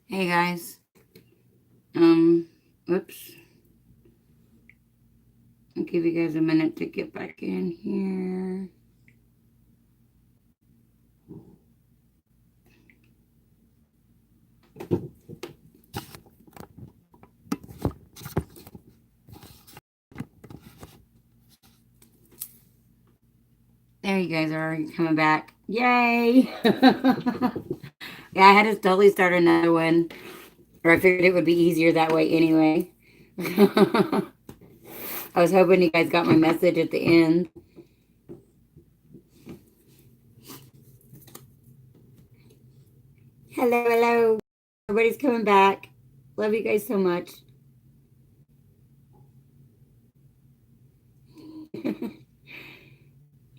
Hey guys. Um, Oops. I'll give you guys a minute to get back in here. There you guys are. You're coming back. Yay! Yeah, I had to totally start another one. Or I figured it would be easier that way anyway. I was hoping you guys got my message at the end. Hello, hello. Everybody's coming back. Love you guys so much.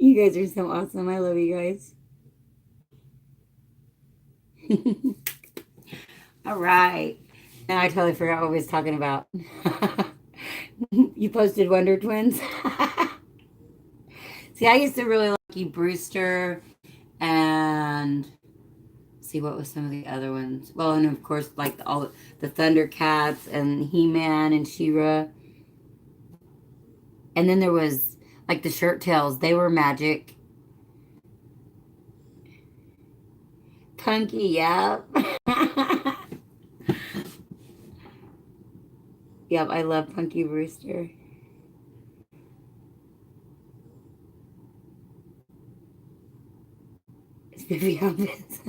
You guys are so awesome. I love you guys. All right. Now I totally forgot what we was talking about. You posted Wonder Twins. See, I used to really like you, Brewster, and see what was some of the other ones. Well, and of course, like all the Thundercats and He-Man and She-Ra, and then there was like the Shirt Tails. They were magic. Punky, yep. Yep, I love Punky Brewster. It's Biffy Humpins.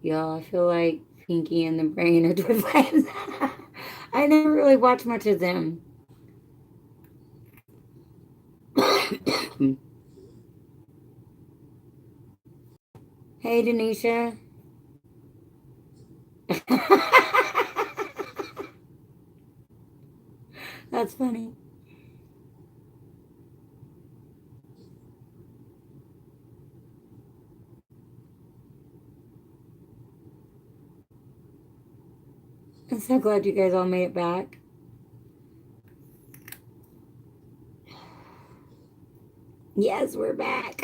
Y'all, I feel like Pinky and the Brain are Twinflames. I never really watched much of them. Hey, Denisha. That's funny. I'm so glad you guys all made it back. Yes, we're back.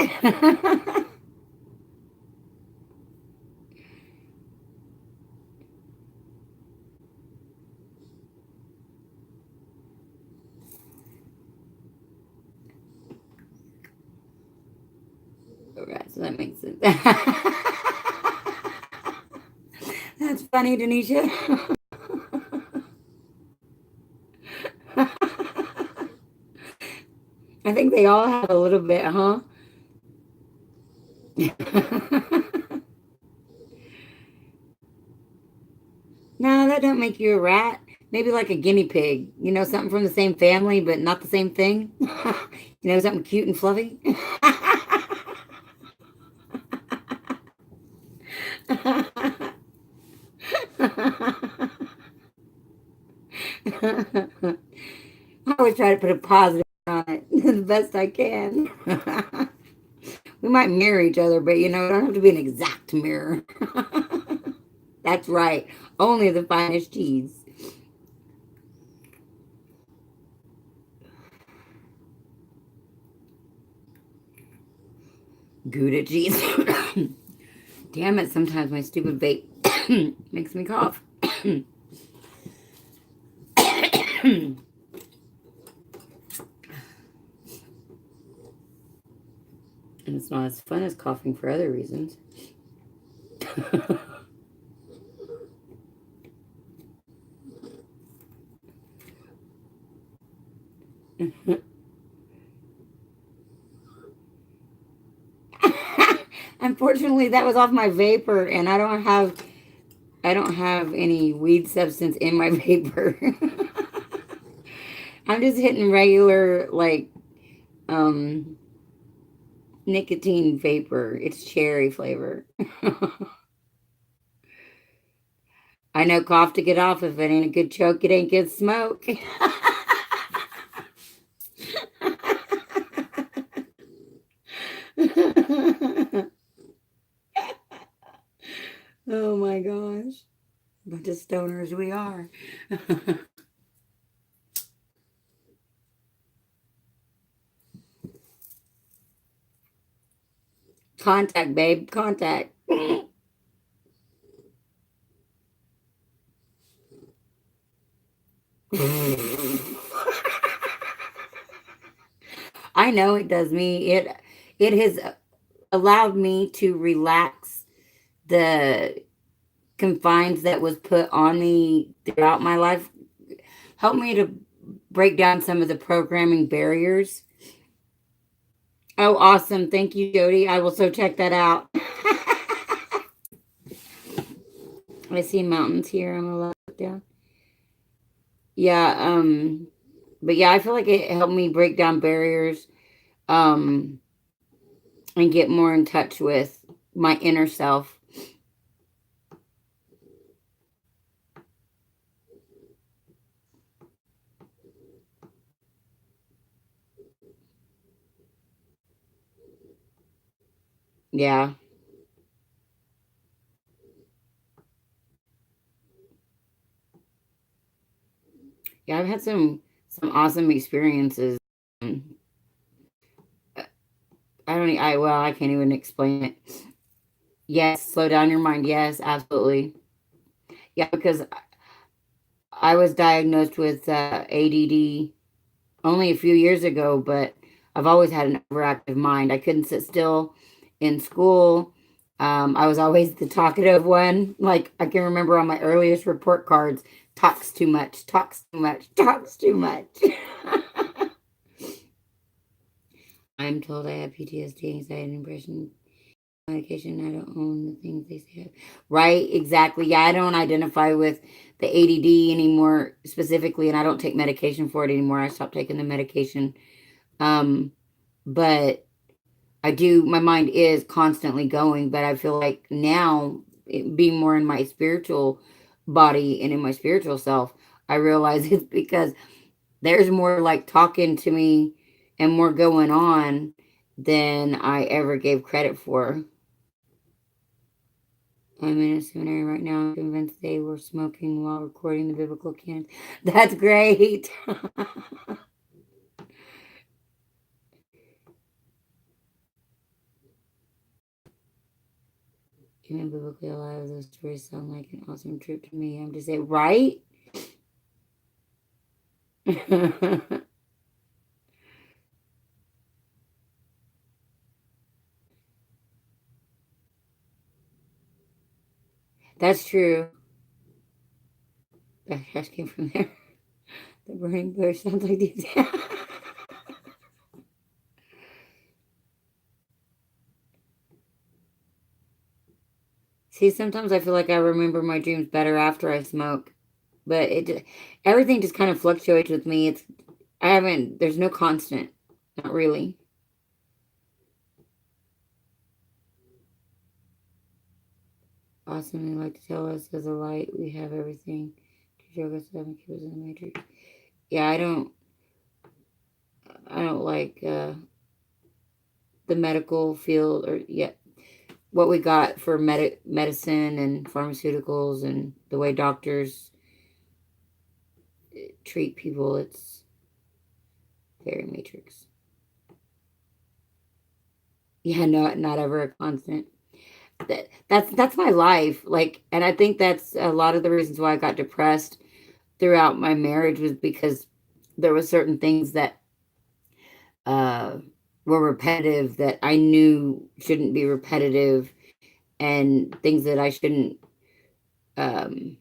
Alright, so that makes sense. That's funny, Denisha. I think they all have a little bit, huh? No, that don't make you a rat. Maybe like a guinea pig. You know, something from the same family, but not the same thing. You know, something cute and fluffy. I always try to put a positive on it the best I can. We might mirror each other, but you know, it don't have to be an exact mirror. That's right. Only the finest cheese. Gouda cheese. Damn it, sometimes my stupid vape makes me cough. And it's not as fun as coughing for other reasons. Unfortunately, that was off my vapor, and I don't have any weed substance in my vapor. I'm just hitting regular like um nicotine vapor. It's cherry flavor. I know cough to get off. If it ain't a good choke, it ain't good smoke. Oh my gosh. Bunch of stoners we are. Contact, babe. Contact. I know it does me. It has allowed me to relax the confines that was put on me throughout my life. Helped me to break down some of the programming barriers. Oh, awesome. Thank you, Jody. I will so check that out. I see mountains here on the left. Yeah. Yeah. But yeah, I feel like it helped me break down barriers, um, and get more in touch with my inner self. Yeah. Yeah, I've had some awesome experiences. Um, I don't. Well, I can't even explain it. Yes, slow down your mind. Yes, absolutely. Yeah, because I was diagnosed with ADD only a few years ago, but I've always had an overactive mind. I couldn't sit still in school. I was always the talkative one. Like I can remember on my earliest report cards, talks too much, talks too much, talks too much. I'm told I have PTSD, anxiety, and depression. Medication. I don't own the things they say. Right? Exactly. Yeah, I don't identify with the ADD anymore specifically, and I don't take medication for it anymore. I stopped taking the medication. Um, but I do. My mind is constantly going, but I feel like now, being more in my spiritual body and in my spiritual self, I realize it's because there's more like talking to me and more going on than I ever gave credit for. I'm in a seminary right now. I'm convinced they were smoking while recording the biblical canon. That's great. Even biblically, a lot of those stories sound like an awesome trip to me. I'm just saying, right? That's true. That hash came from there. The burning bush sounds like these. See, sometimes I feel like I remember my dreams better after I smoke, but everything just kind of fluctuates with me. I haven't. There's no constant. Not really. Awesome. They like to tell us as a light, we have everything to show us seven keep in the matrix. Yeah, I don't like the medical field or yet what we got for medicine and pharmaceuticals and the way doctors treat people. It's very matrix. Yeah, no, not ever a constant. That's my life. Like, and I think that's a lot of the reasons why I got depressed throughout my marriage was because there were certain things that uh, were repetitive that I knew shouldn't be repetitive, and things that I shouldn't, um,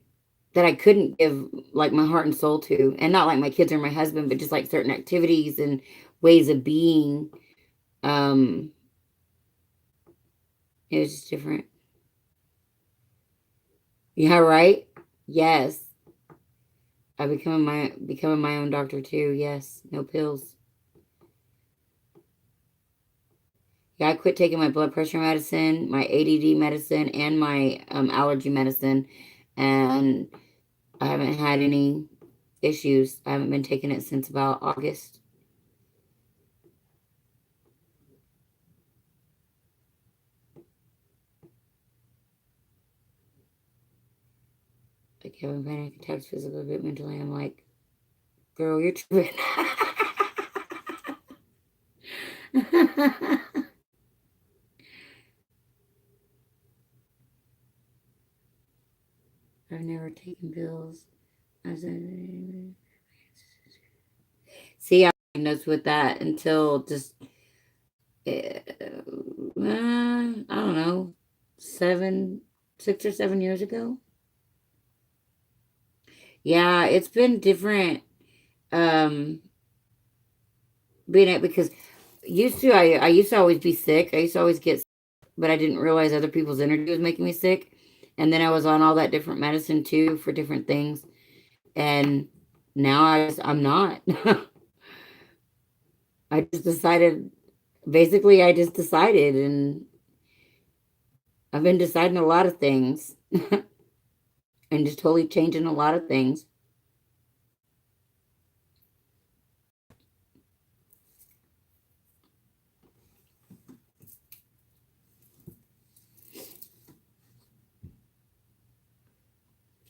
that I couldn't give like my heart and soul to, and not like my kids or my husband, but just like certain activities and ways of being. Um, it was just different. Yeah, right. Yes, I becoming my own doctor too. Yes, no pills. Yeah, I quit taking my blood pressure medicine, my ADD medicine, and my allergy medicine, and I haven't had any issues. I haven't been taking it since about August. Like having panic attacks, physically, but mentally, I'm like, girl, you're tripping. I've never taken pills. I said, see, I diagnosed with that until just, I don't know, 6 or 7 years ago. Yeah, it's been different. Um, being it because I used to always be sick. I used to always get, sick, but I didn't realize other people's energy was making me sick. And then I was on all that different medicine too for different things. And now I'm not. I just decided, basically, I just decided, and I've been deciding a lot of things and just totally changing a lot of things.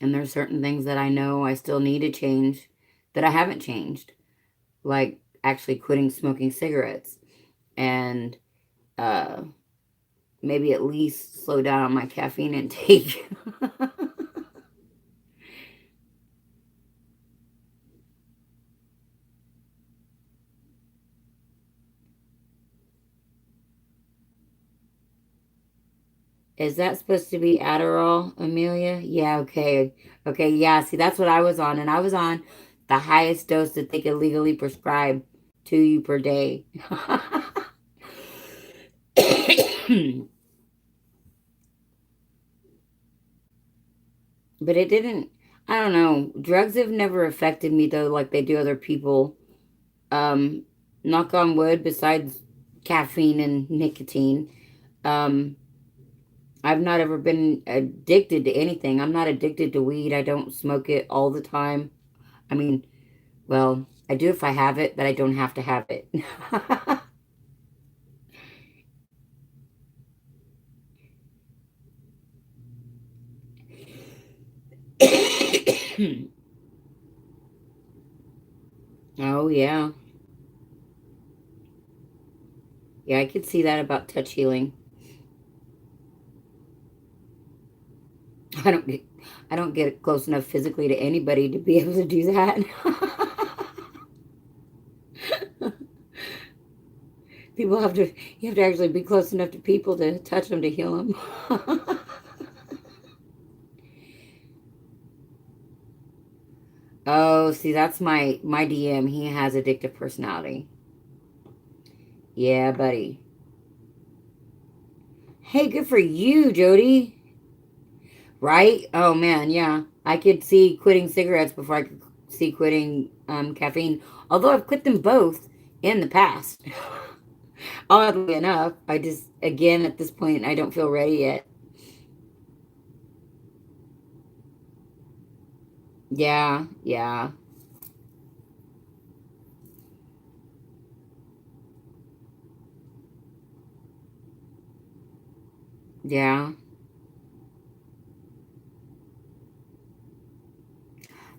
And there's certain things that I know I still need to change that I haven't changed, like actually quitting smoking cigarettes and uh, maybe at least slow down on my caffeine intake. Is that supposed to be Adderall, Amelia? Yeah, okay. Okay, yeah. See, that's what I was on. And I was on the highest dose that they could legally prescribe to you per day. But it didn't, I don't know. Drugs have never affected me, though, like they do other people. Um, Knock on wood, besides caffeine and nicotine. Um, I've not ever been addicted to anything. I'm not addicted to weed. I don't smoke it all the time. I mean, well, I do if I have it, but I don't have to have it. Oh, yeah. Yeah, I could see that about touch healing. I don't get, I don't get close enough physically to anybody to be able to do that. People have to, you have to actually be close enough to people to touch them to heal them. Oh, see, that's my DM. He has addictive personality. Yeah, buddy. Hey, good for you, Jody. Right? Oh man, yeah. I could see quitting cigarettes before I could see quitting caffeine. Although I've quit them both in the past. Oddly enough, I just again at this point I don't feel ready yet. Yeah, yeah, yeah.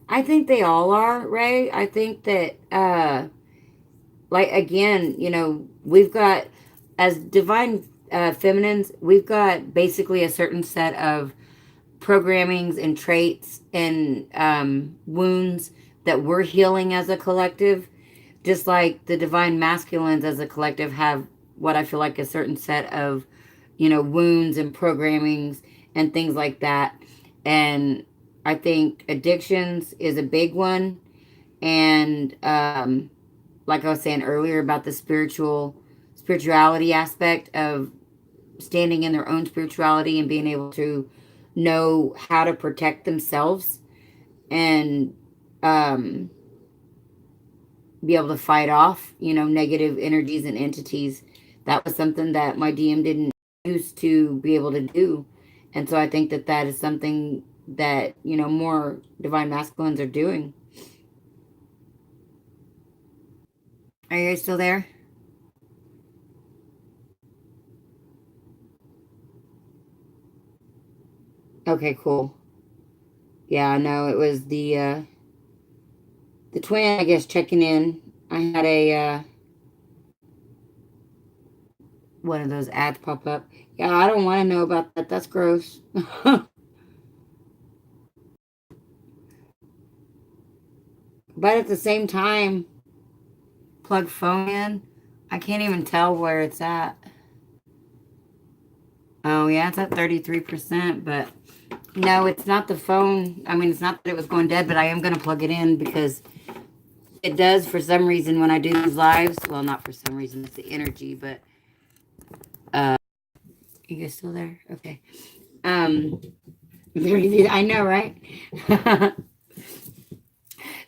I think they all are, Ray. I think that like again, we've got as divine feminines, we've got basically a certain set of programmings and traits and wounds that we're healing as a collective, just like the divine masculines as a collective have what I feel like a certain set of, wounds and programmings and things like that. And I think addictions is a big one. And like I was saying earlier about the spirituality aspect of standing in their own spirituality and being able to know how to protect themselves and um, be able to fight off, negative energies and entities. That was something that my DM didn't used to be able to do. And so I think that that is something that, more divine masculines are doing. Are you guys still there? Okay, cool. Yeah, no, it was the twin, I guess, checking in. I had a one of those ads pop up. Yeah, I don't want to know about that. That's gross. But at the same time, plug phone in. I can't even tell where it's at. Oh, yeah, it's at 33%, but no, it's not the phone. I mean, it's not that it was going dead, but I am going to plug it in because it does for some reason when I do these lives. Well, not for some reason, it's the energy, but uh, you guys still there? Okay. Um, I know, right?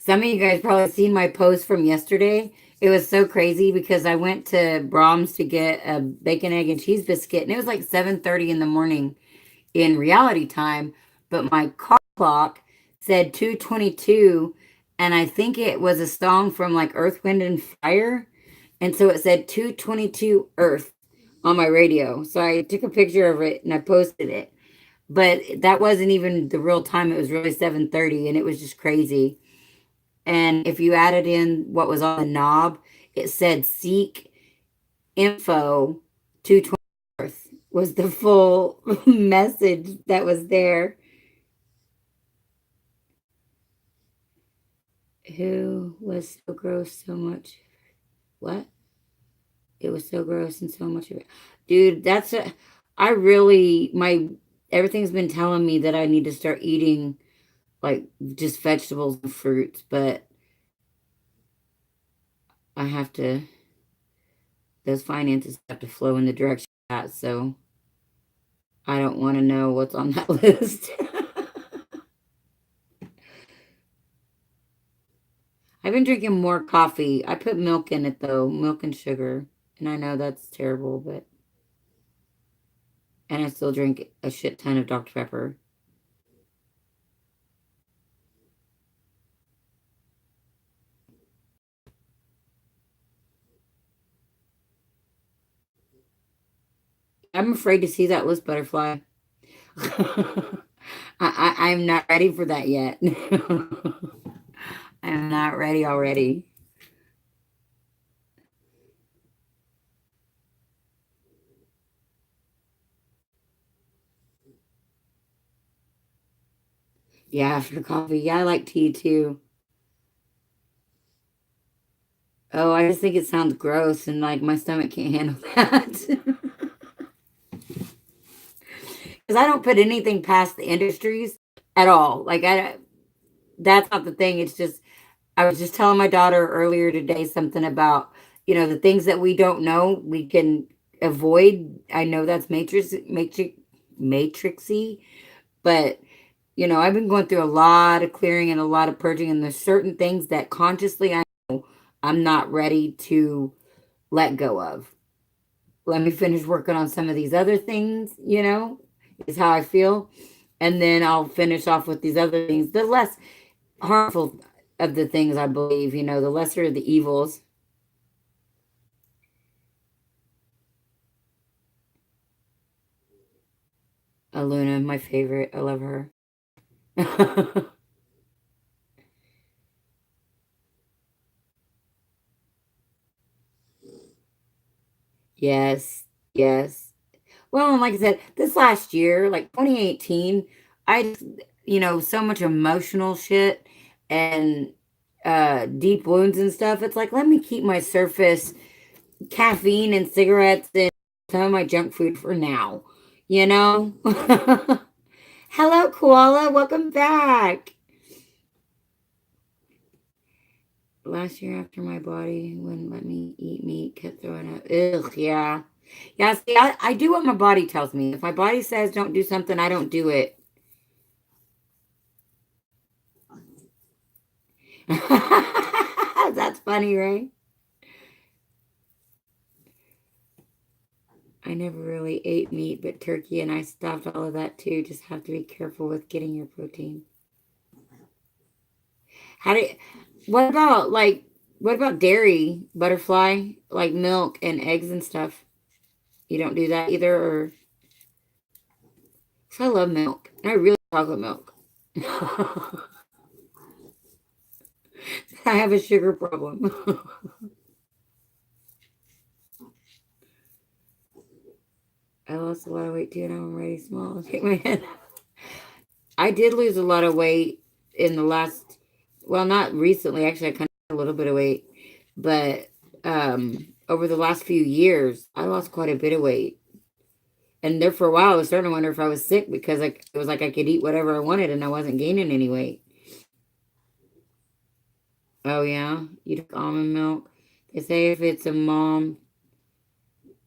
Some of you guys probably seen my post from yesterday. It was so crazy because I went to Brahms to get a bacon, egg, and cheese biscuit, and it was like 7:30 in the morning in reality time, but my car clock said 2:22, and I think it was a song from like Earth, Wind, and Fire, and so it said 2:22 Earth on my radio. So I took a picture of it and I posted it, but that wasn't even the real time. It was really 7:30, and it was just crazy. And if you added in what was on the knob, it said seek info 220 Earth was the full message that was there. Who was so gross so much? What? It was so gross and so much of it. Dude, I really, everything's been telling me that I need to start eating like just vegetables and fruits, but I have to, those finances have to flow in the direction of that. So I don't want to know what's on that list. I've been drinking more coffee. I put milk in it though, milk and sugar. And I know that's terrible, but, and I still drink a shit ton of Dr. Pepper. I'm afraid to see that list, Butterfly. I'm not ready for that yet. I'm not ready already. Yeah, after coffee. Yeah, I like tea too. Oh, I just think it sounds gross and like my stomach can't handle that. Because I don't put anything past the industries at all. That's not the thing. It's just, I was just telling my daughter earlier today something about, the things that we don't know, we can avoid. I know that's matrixy, but I've been going through a lot of clearing and a lot of purging, and there's certain things that consciously I'm not ready to let go of. Let me finish working on some of these other things, is how I feel. And then I'll finish off with these other things, the less harmful of the things, I believe, the lesser of the evils. Aluna, my favorite. I love her. Yes, yes. Well, and like I said, this last year, like 2018, I just, so much emotional shit and deep wounds and stuff. It's like, let me keep my surface caffeine and cigarettes and some of my junk food for now, you know? Hello, Koala. Welcome back. Last year after my body wouldn't let me eat meat, kept throwing up. Ugh, yeah. Yeah, see, I do what my body tells me. If my body says don't do something, I don't do it. That's funny, right? I never really ate meat, but turkey and I stopped all of that too. Just have to be careful with getting your protein. How do what about what about dairy, butterfly, like milk and eggs and stuff? You don't do that either, or 'cause I love milk. And I really like chocolate milk. I have a sugar problem. I lost a lot of weight too, and I'm already small. Shake my head. I did lose a lot of weight in the last. Well, not recently. Actually, I kind of a little bit of weight, but over the last few years, I lost quite a bit of weight. And there for a while, I was starting to wonder if I was sick because it was like I could eat whatever I wanted and I wasn't gaining any weight. Oh yeah, you took almond milk. They say if it's a mom,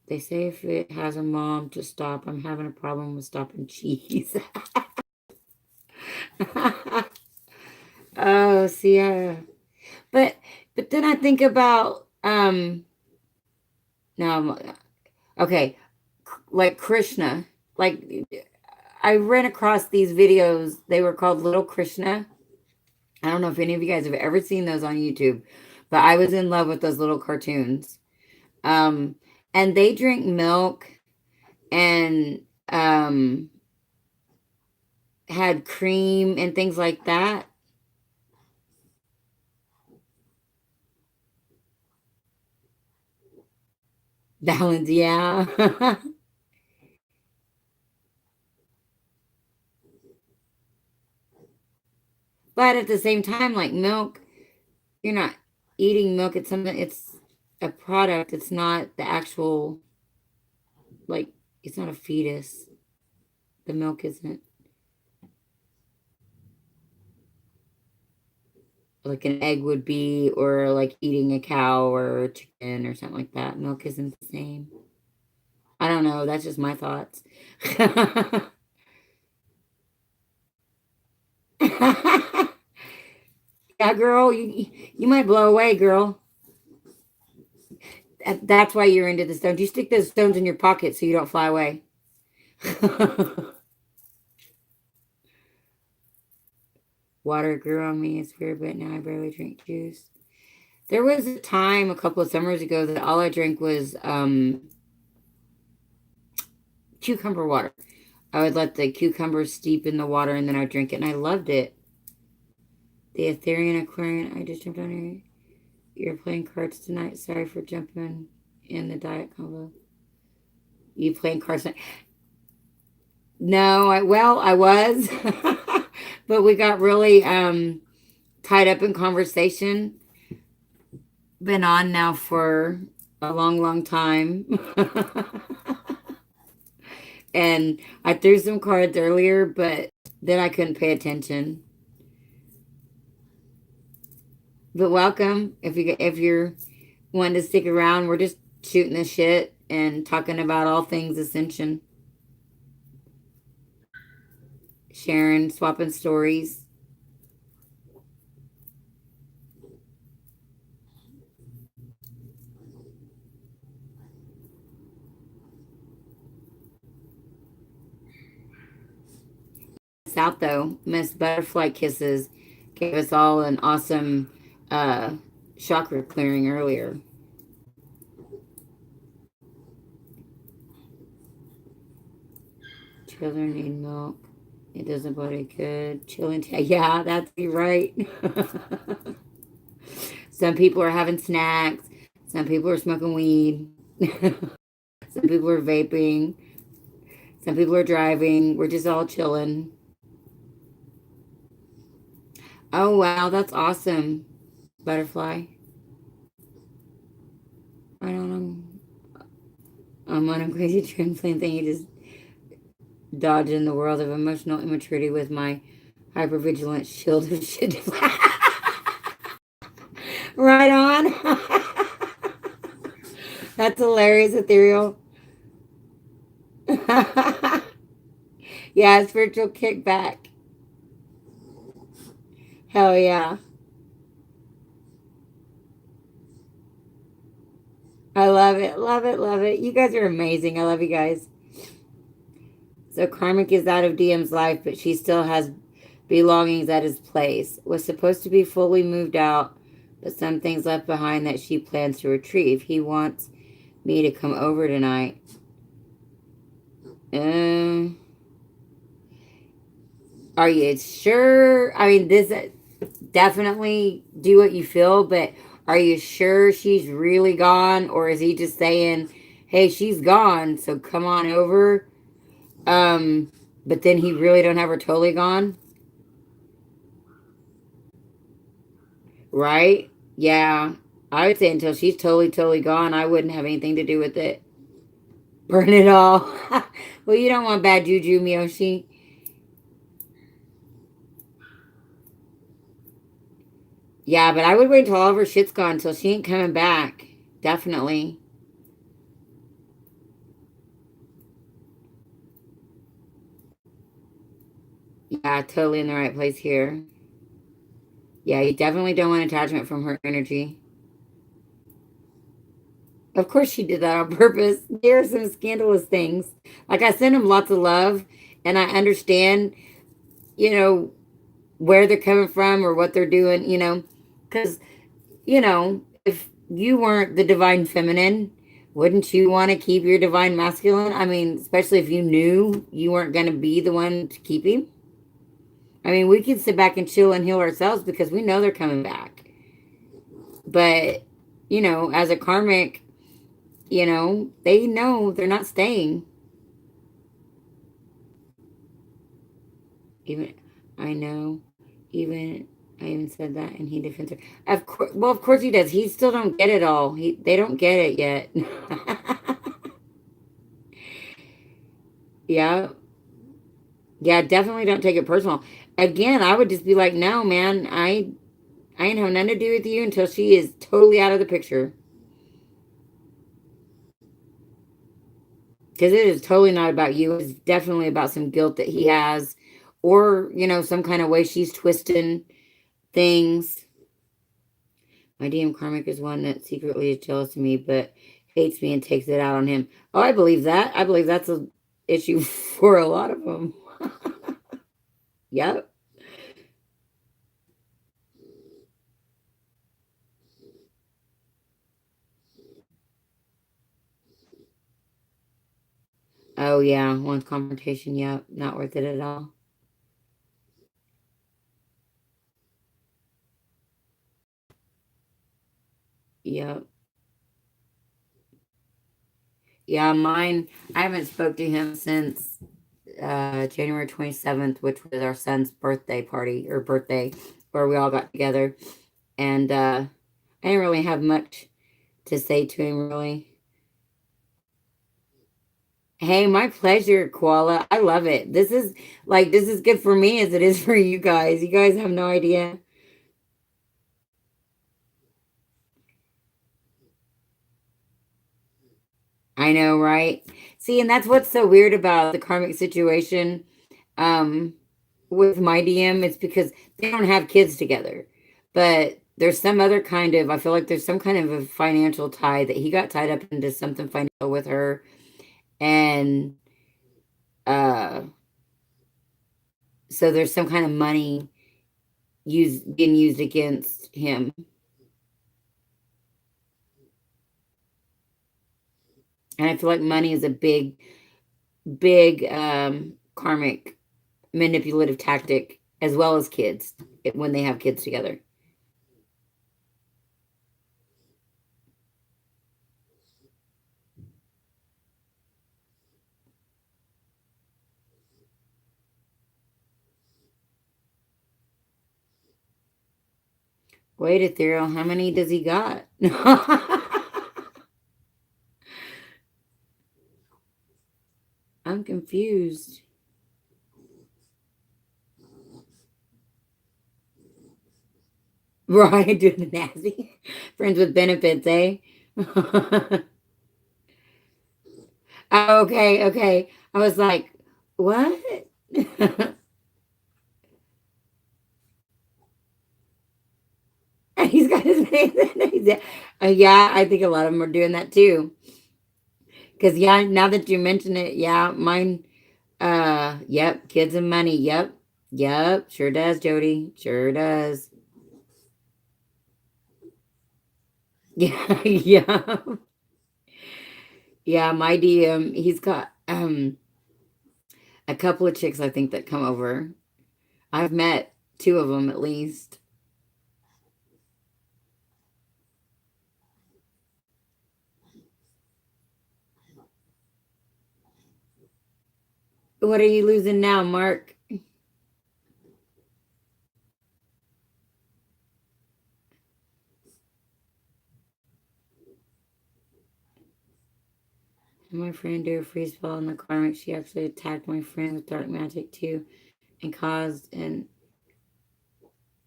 they say if it has a mom to stop. I'm having a problem with stopping cheese. Oh, see, but but then I think about no, okay, like Krishna. Like I ran across these videos. They were called Little Krishna. I don't know if any of you guys have ever seen those on YouTube, but I was in love with those little cartoons. Um, and they drink milk and had cream and things like that. Balance, yeah. But at the same time, like milk, you're not eating milk. It's something. It's a product. It's not the actual like. It's not a fetus. The milk isn't like an egg would be, or like eating a cow or a chicken or something like that. Milk isn't the same. I don't know. That's just my thoughts. Yeah, girl, you might blow away, girl. That's why you're into the stones. You stick those stones in your pocket so you don't fly away. Water grew on me. It's weird, but now I barely drink juice. There was a time a couple of summers ago that all I drank was cucumber water. I would let the cucumbers steep in the water and then I'd drink it, and I loved it. The Ethereum Aquarian, I just jumped on here. You're playing cards tonight. Sorry for jumping in the diet combo. You playing cards tonight? No, I was, but we got really tied up in conversation. Been on now for a long, long time. And I threw some cards earlier, but then I couldn't pay attention. But welcome if you're wanting to stick around. We're just shooting the shit and talking about all things Ascension, sharing, swapping stories. It's out though. Miss Butterfly Kisses gave us all an awesome uh, chakra clearing earlier. Children need milk. It doesn't body good. Chilling. Yeah, that's right. Some people are having snacks. Some people are smoking weed. Some people are vaping. Some people are driving. We're just all chilling. Oh, wow. That's awesome. Butterfly. I don't know. I'm on a crazy Twinflame thing. You just dodge in the world of emotional immaturity with my hypervigilant shield of shit. Right on. That's hilarious, Ethereal. Yeah, spiritual kickback. Hell yeah. I love it. Love it. Love it. You guys are amazing. I love you guys. So Karmic is out of DM's life, but she still has belongings at his place. Was supposed to be fully moved out, but some things left behind that she plans to retrieve. He wants me to come over tonight. Um, are you sure? I mean, this definitely do what you feel, but are you sure she's really gone, or is he just saying, "Hey, she's gone, so come on over"? But then he really don't have her totally gone. Right? Yeah. I would say until she's totally, totally gone, I wouldn't have anything to do with it. Burn it all. Well, you don't want bad juju, Miyoshi. Yeah, but I would wait until all of her shit's gone until she ain't coming back. Definitely. Yeah, totally in the right place here. Yeah, you definitely don't want attachment from her energy. Of course she did that on purpose. There are some scandalous things. Like I send him lots of love and I understand, you know, where they're coming from or what they're doing, because, if you weren't the divine feminine, wouldn't you want to keep your divine masculine? I mean, especially if you knew you weren't going to be the one to keep him. I mean, we can sit back and chill and heal ourselves because we know they're coming back. But, as a karmic, they know they're not staying. Even, I know, even, I even said that and he defends her. Of course he does. He still don't get it all. They don't get it yet. Yeah. Yeah, definitely don't take it personal. Again, I would just be like, no, man, I ain't have nothing to do with you until she is totally out of the picture. Because it is totally not about you. It's definitely about some guilt that he has, or, some kind of way she's twisting things. My DM karmic is one that secretly is jealous of me, but hates me and takes it out on him. Oh, I believe that. I believe that's a issue for a lot of them. Yep. Oh yeah, one confrontation. Yep, not worth it at all. Yep. Yeah, mine. I haven't spoke to him since January 27th, which was our son's birthday party or birthday, where we all got together, and I didn't really have much to say to him really. Hey, my pleasure, Koala. I love it. This is good for me as it is for you guys. You guys have no idea. I know, right? See, and that's what's so weird about the karmic situation. Um, with my DM, it's because they don't have kids together. But there's some other kind of, I feel like there's some kind of a financial tie that he got tied up into something financial with her. And uh, so there's some kind of money being used against him. And I feel like money is a big, big karmic manipulative tactic as well as kids when they have kids together. Wait, Ethereal, how many does he got? I'm confused. Right, doing the nasty. Friends with benefits, eh? Oh, okay, okay. I was like, what? He's got his name. Yeah, I think a lot of them are doing that too. Because, yeah, now that you mention it, yeah, mine, yep, kids and money. Yep, yep, sure does, Jody. Sure does. Yeah, yeah. Yeah, my DM, he's got a couple of chicks I think that come over. I've met two of them at least. What are you losing now, Mark? My friend did a freeze spell in the karmic. She actually attacked my friend with dark magic too and caused an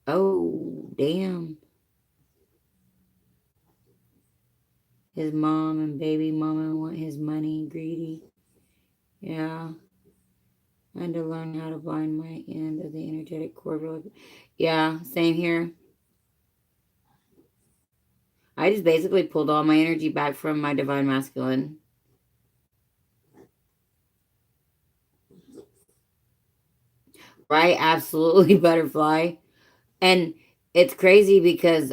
oh damn. His mom and baby mama want his money, greedy. Yeah. I had to learn how to bind my end of the energetic cord. Yeah, same here. I just basically pulled all my energy back from my divine masculine. Right? Absolutely, butterfly. And it's crazy because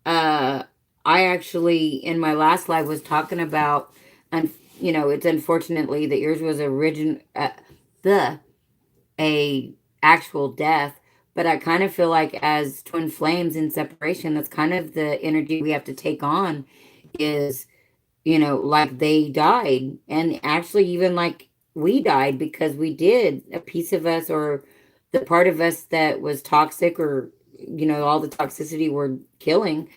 uh I actually in my last live was talking about and it's unfortunately that yours was the a actual death, but I kind of feel like as twin flames in separation, that's kind of the energy we have to take on is, like they died and actually even like we died because we did a piece of us or the part of us that was toxic or all the toxicity we're killing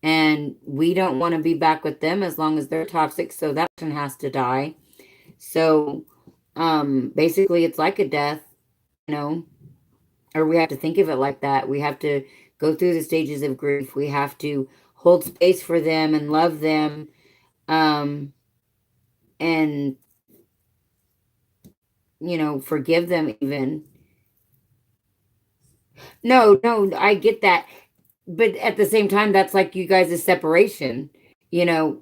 and we don't want to be back with them as long as they're toxic, so that person has to die. So basically it's like a death, you know or we have to think of it like that. We have to go through the stages of grief. We have to hold space for them and love them, and forgive them even. No, no, I get that, but at the same time that's like you guys' separation. you know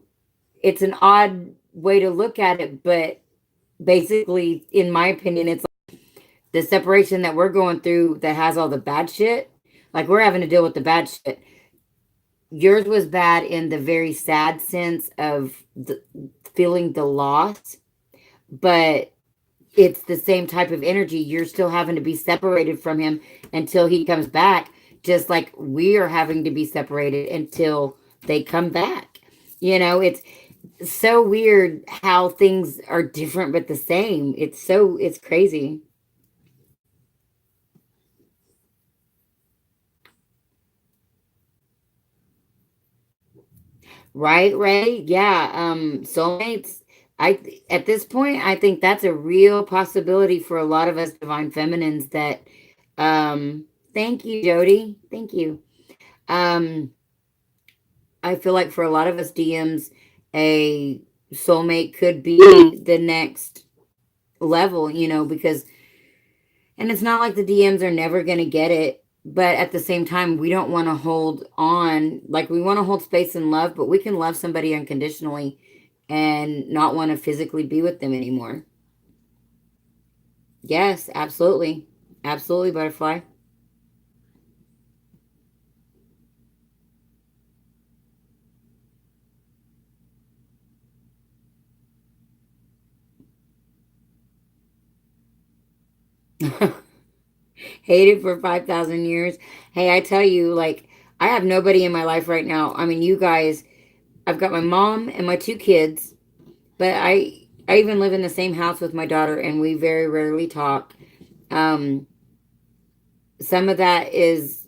it's an odd way to look at it, but basically in my opinion it's like the separation that we're going through that has all the bad shit, like we're having to deal with the bad shit. Yours was bad in the very sad sense of feeling the loss, but it's the same type of energy. You're still having to be separated from him until he comes back, just like we are having to be separated until they come back. It's so weird how things are different but the same. It's crazy. Right, Ray? Yeah. Soulmates. I At this point, I think that's a real possibility for a lot of us divine feminines that thank you, Jody. Thank you. Um, I feel like for a lot of us DMs, a soulmate could be the next level, because and it's not like the DMs are never gonna get it, but at the same time, we don't want to hold on. Like we want to hold space and love, but we can love somebody unconditionally and not want to physically be with them anymore. Yes, absolutely. Absolutely, butterfly. Hated for 5,000 years. Hey, I tell you, like, I have nobody in my life right now. I mean, you guys, I've got my mom and my two kids, but I even live in the same house with my daughter and we very rarely talk. Um, some of that is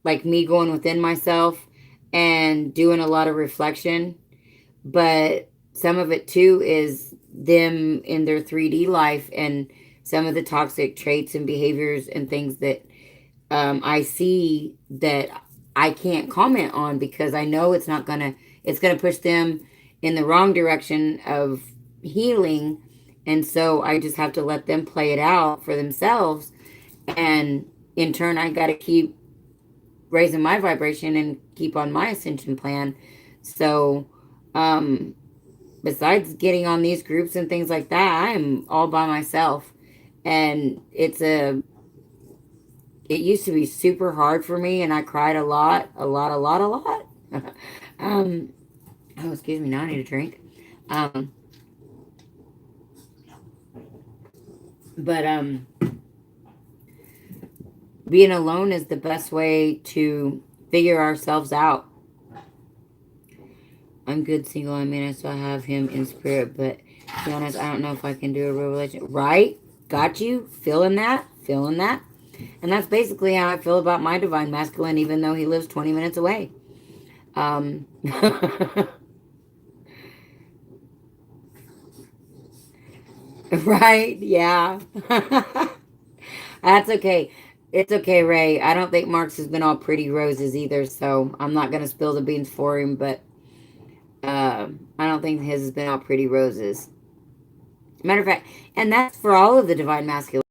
like me going within myself and doing a lot of reflection, but some of it too is them in their 3D life and some of the toxic traits and behaviors and things that I see that I can't comment on because I know it's gonna push them in the wrong direction of healing, and so I just have to let them play it out for themselves, and in turn I got to keep raising my vibration and keep on my ascension plan. So, um, besides getting on these groups and things like that, I'm all by myself, and it used to be super hard for me and I cried a lot, a lot, a lot, a lot. um, oh, excuse me, now I need a drink. Um, but being alone is the best way to figure ourselves out. I'm good single. I mean, I still have him in spirit, but to be honest, I don't know if I can do a real relationship. Right? Got you? Feeling that? Feeling that? And that's basically how I feel about my divine masculine, even though he lives 20 minutes away. Um, Right? Yeah. That's okay. It's okay, Ray. I don't think Mark's has been all pretty roses either, so I'm not gonna spill the beans for him, but I don't think his has been all pretty roses. Matter of fact, and that's for all of the divine masculine.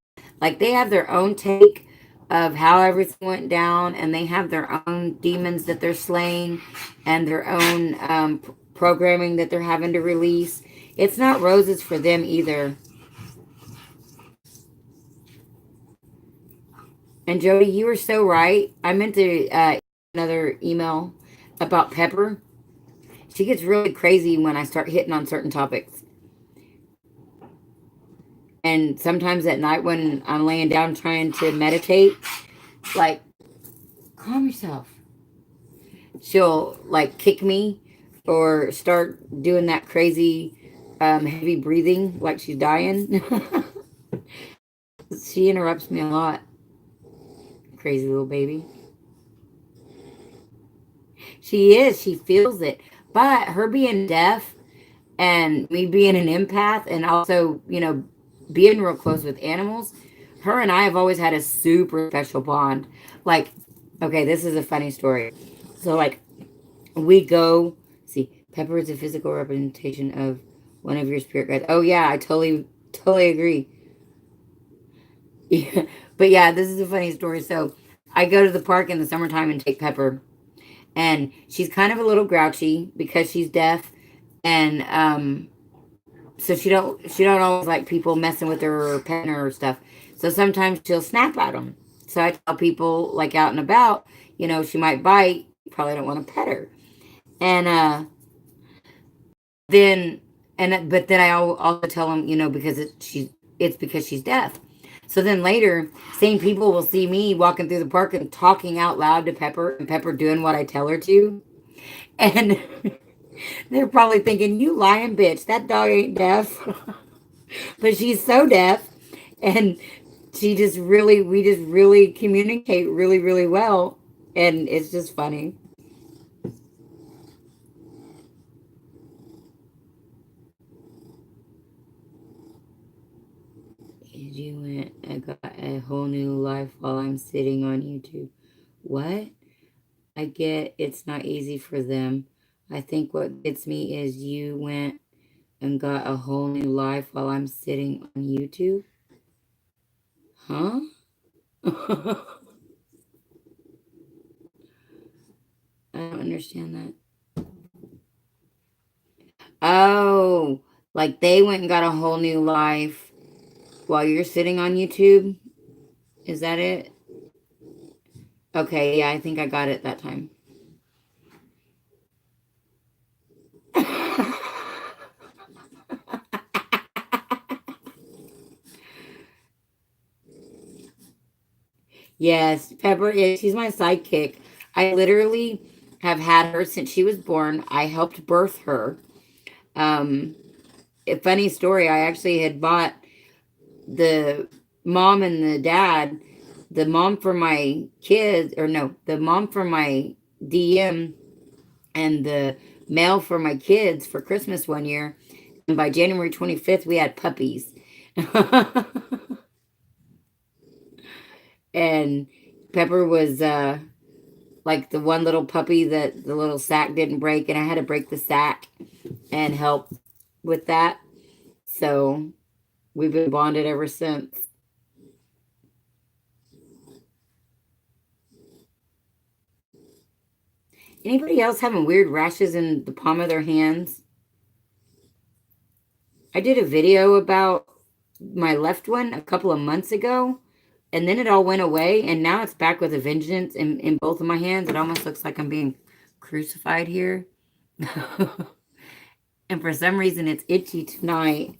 Like they have their own take of how everything went down, and they have their own demons that they're slaying, and their own programming that they're having to release. It's not roses for them either. And Jody, you were so right. I meant to another email about Pepper. She gets really crazy when I start hitting on certain topics. And sometimes at night when I'm laying down trying to meditate, like, calm yourself. She'll like kick me or start doing that crazy heavy breathing like she's dying. She interrupts me a lot. Crazy little baby. She is. She feels it. But her being deaf and me being an empath and also, being real close with animals, her and I have always had a super special bond. Like, okay, this is a funny story. So, like, we go see Pepper is a physical representation of one of your spirit guides. Oh yeah, I totally agree. Yeah. But yeah, this is a funny story. So I go to the park in the summertime and take Pepper, and she's kind of a little grouchy because she's deaf, and so she don't always like people messing with her or petting her or stuff. So sometimes she'll snap at them. So I tell people like out and about, she might bite. You probably don't want to pet her, and then but then I also tell them, because it's because she's deaf. So then later, same people will see me walking through the park and talking out loud to Pepper, and Pepper doing what I tell her to, and they're probably thinking, "You lying bitch, that dog ain't deaf," but she's so deaf, and we just really communicate really really well, and it's just funny. You went and got a whole new life while I'm sitting on YouTube. What? I get it's not easy for them. I think what gets me is you went and got a whole new life while I'm sitting on YouTube. Huh? I don't understand that. Oh, like they went and got a whole new life while you're sitting on YouTube? Is that it? Okay, yeah, I think I got it that time. Yes, Pepper is. She's my sidekick. I literally have had her since she was born. I helped birth her. Um, a funny story. I actually had bought the mom and the dad, the mom for my kids, or no, the mom for my DM and the male for my kids for Christmas one year. And by January 25th, we had puppies. And Pepper was like the one little puppy that the little sack didn't break, and I had to break the sack and help with that. So we've been bonded ever since. Anybody else having weird rashes in the palm of their hands? I did a video about my left one a couple of months ago, and then it all went away, and now it's back with a vengeance in both of my hands. It almost looks like I'm being crucified here. And for some reason, it's itchy tonight.